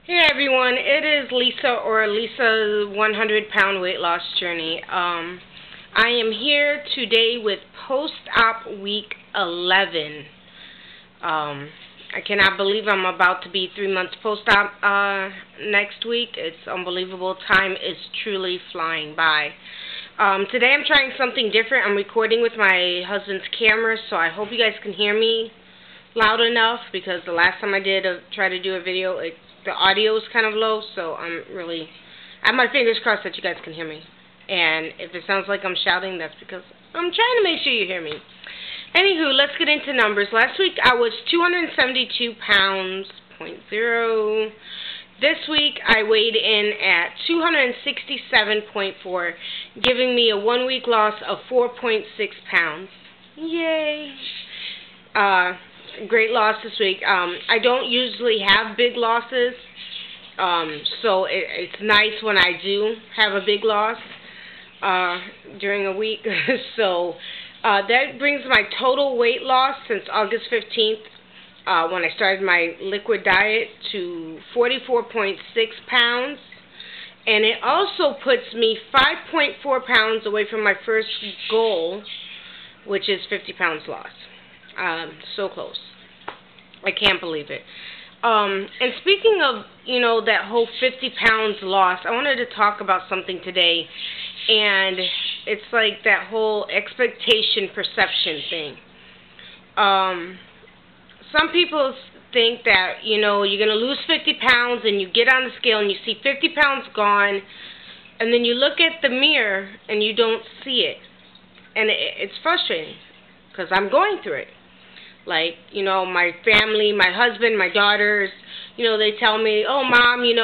Hey everyone, it is Lisa or Lisa's 100-pound weight loss journey. I am here today with post-op week 11. I cannot believe I'm about to be 3 months post-op next week. It's unbelievable. Time is truly flying by. Today I'm trying something different. I'm recording with my husband's camera, so I hope you guys can hear me loud enough, because the last time I tried to do a video, the audio is kind of low, so I have my fingers crossed that you guys can hear me. And if it sounds like I'm shouting, that's because I'm trying to make sure you hear me. Anywho, let's get into numbers. Last week I was 272 pounds, 0.0. This week I weighed in at 267.4, giving me a 1 week loss of 4.6 pounds. Yay! Great loss this week. I don't usually have big losses, so it's nice when I do have a big loss during a week. So that brings my total weight loss since August 15th, when I started my liquid diet, to 44.6 pounds. And it also puts me 5.4 pounds away from my first goal, which is 50 pounds lost. So close. I can't believe it. And speaking of, that whole 50 pounds loss, I wanted to talk about something today. And it's like that whole expectation perception thing. Some people think that, you're going to lose 50 pounds and you get on the scale and you see 50 pounds gone. And then you look at the mirror and you don't see it. And it's frustrating, because I'm going through it. Like, my family, my husband, my daughters, they tell me, oh, Mom, you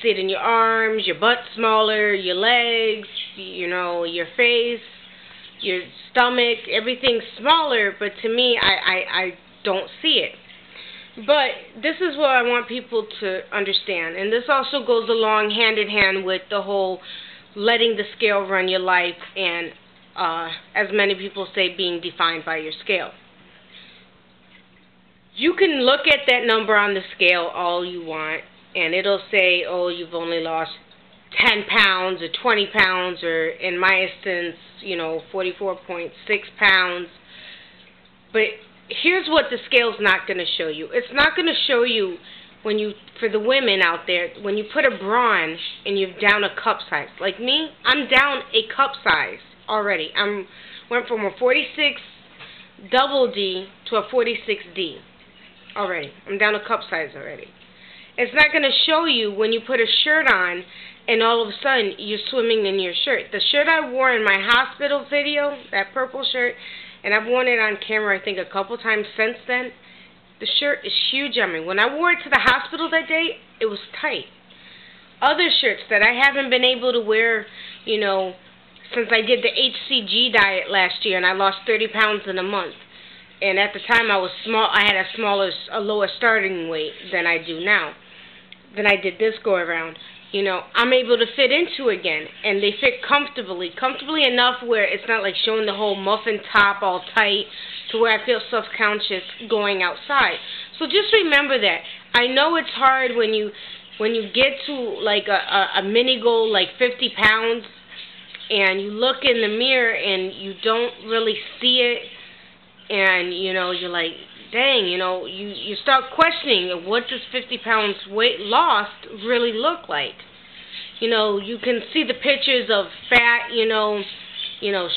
see it in your arms, your butt's smaller, your legs, your face, your stomach, everything's smaller. But to me, I don't see it. But this is what I want people to understand. And this also goes along hand in hand with the whole letting the scale run your life and, as many people say, being defined by your scale. You can look at that number on the scale all you want, and it'll say, oh, you've only lost 10 pounds or 20 pounds, or in my instance, 44.6 pounds. But here's what the scale's not going to show you. It's not going to show you for the women out there, when you put a bra on and you're down a cup size. Like me, I'm down a cup size already. Went from a 46 double D to a 46D. Already. I'm down a cup size already. It's not going to show you when you put a shirt on and all of a sudden you're swimming in your shirt. The shirt I wore in my hospital video, that purple shirt, and I've worn it on camera I think a couple times since then, the shirt is huge on me. When I wore it to the hospital that day, it was tight. Other shirts that I haven't been able to wear, since I did the HCG diet last year and I lost 30 pounds in a month. And at the time I was small, I had a lower starting weight than I do now. Then I did this go around. I'm able to fit into again, and they fit comfortably enough where it's not like showing the whole muffin top all tight to where I feel self-conscious going outside. So just remember that. I know it's hard when you get to like a mini goal like 50 pounds, and you look in the mirror and you don't really see it. And, you're like, dang, you start questioning, what does 50 pounds weight lost really look like? You can see the pictures of fat,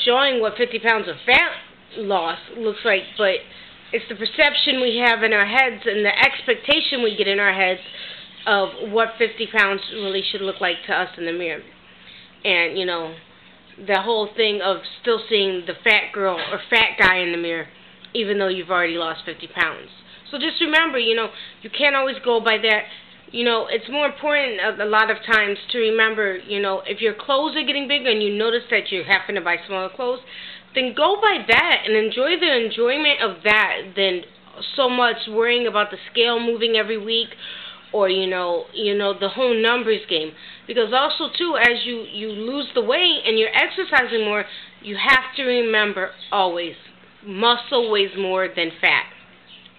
showing what 50 pounds of fat loss looks like, but it's the perception we have in our heads and the expectation we get in our heads of what 50 pounds really should look like to us in the mirror. And, the whole thing of still seeing the fat girl or fat guy in the mirror, even though you've already lost 50 pounds. So just remember, you can't always go by that. It's more important a lot of times to remember, if your clothes are getting bigger and you notice that you're having to buy smaller clothes, then go by that and enjoy the enjoyment of that than so much worrying about the scale moving every week, or, the whole numbers game. Because also, too, as you lose the weight and you're exercising more, you have to remember always, muscle weighs more than fat.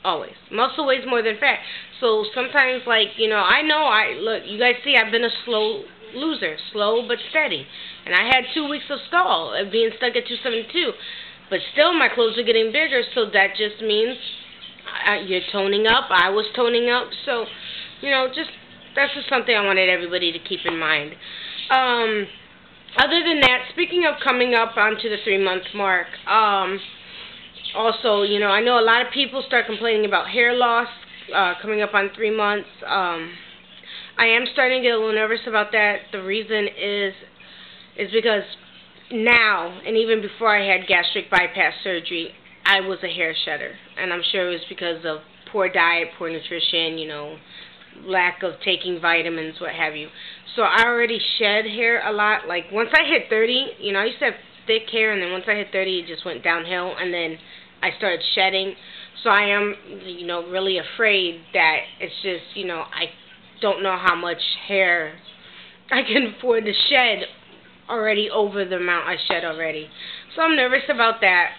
Always. Muscle weighs more than fat. So sometimes, like, you know, look, you guys see I've been a slow loser, slow but steady. And I had 2 weeks of stall of being stuck at 272. But still, my clothes are getting bigger, so that just means you're toning up. I was toning up. So, you know, that's just something I wanted everybody to keep in mind. Other than that, speaking of coming up onto the 3-month mark, also, you know, I know a lot of people start complaining about hair loss coming up on 3 months. I am starting to get a little nervous about that. The reason is because now, and even before I had gastric bypass surgery, I was a hair shedder. And I'm sure it was because of poor diet, poor nutrition, you know, lack of taking vitamins, what have you. So I already shed hair a lot. Like, once I hit 30, you know, I used to have thick hair, and then once I hit 30, it just went downhill, and then I started shedding. So I am, you know, really afraid that it's just, you know, I don't know how much hair I can afford to shed already over the amount I shed already. So I'm nervous about that.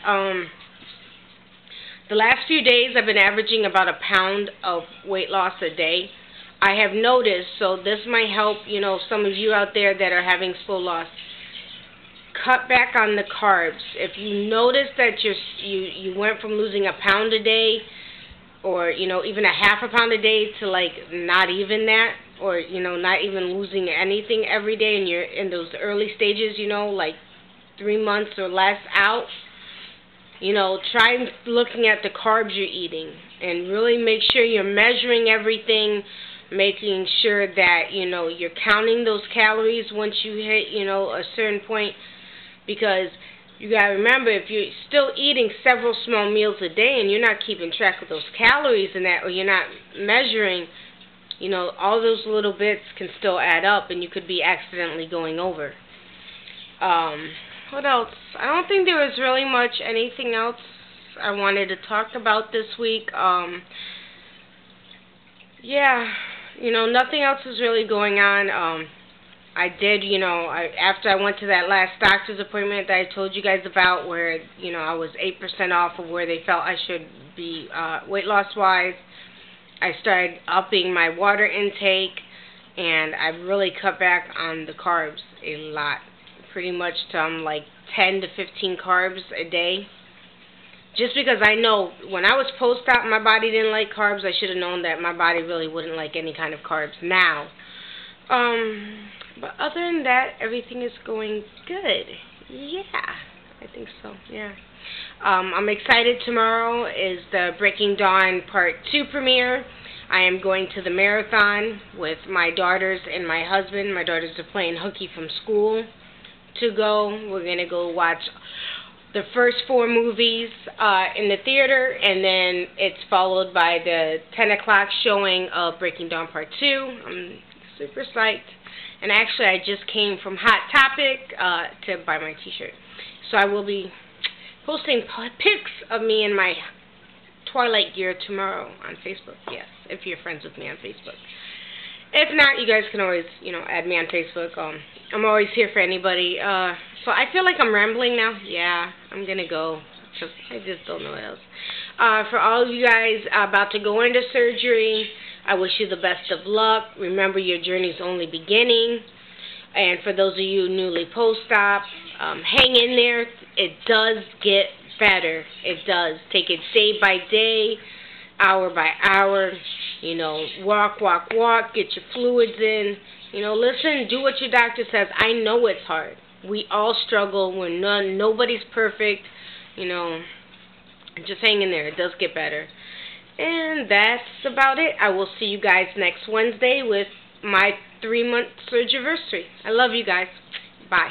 The last few days I've been averaging about a pound of weight loss a day. I have noticed, so this might help, you know, some of you out there that are having slow loss. Cut back on the carbs. If you notice that you went from losing a pound a day, or, you know, even a half a pound a day, to like not even that, or, you know, not even losing anything every day, and you're in those early stages, you know, like 3 months or less out, you know, try looking at the carbs you're eating and really make sure you're measuring everything, making sure that, you know, you're counting those calories once you hit, you know, a certain point, because you got to remember, if you're still eating several small meals a day and you're not keeping track of those calories and that, or you're not measuring, you know, all those little bits can still add up, and you could be accidentally going over. What else? I don't think there was really much anything else I wanted to talk about this week. Yeah, you know, nothing else is really going on. I did, you know, after I went to that last doctor's appointment that I told you guys about, where, you know, I was 8% off of where they felt I should be weight loss-wise, I started upping my water intake, and I've really cut back on the carbs a lot. Pretty much to like 10 to 15 carbs a day. Just because I know when I was post-op, my body didn't like carbs. I should have known that my body really wouldn't like any kind of carbs now. But other than that, everything is going good. Yeah, I think so, yeah. I'm excited. Tomorrow is the Breaking Dawn Part 2 premiere. I am going to the marathon with my daughters and my husband. My daughters are playing hooky from school to go. We're going to go watch the first 4 movies in the theater, and then it's followed by the 10 o'clock showing of Breaking Dawn Part 2. I'm super psyched. And actually, I just came from Hot Topic to buy my t-shirt. So I will be posting pics of me in my Twilight gear tomorrow on Facebook. Yes, if you're friends with me on Facebook. If not, you guys can always, you know, add me on Facebook. I'm always here for anybody. So I feel like I'm rambling now. Yeah, I'm going to go, because I just don't know what else. For all of you guys about to go into surgery, I wish you the best of luck. Remember, your journey's only beginning. And for those of you newly post-op, hang in there. It does get better. It does. Take it day by day, hour by hour. You know, walk, get your fluids in. You know, listen, do what your doctor says. I know it's hard. We all struggle. Nobody's perfect. You know, just hang in there. It does get better. And that's about it. I will see you guys next Wednesday with my 3-month surgery anniversary. I love you guys. Bye.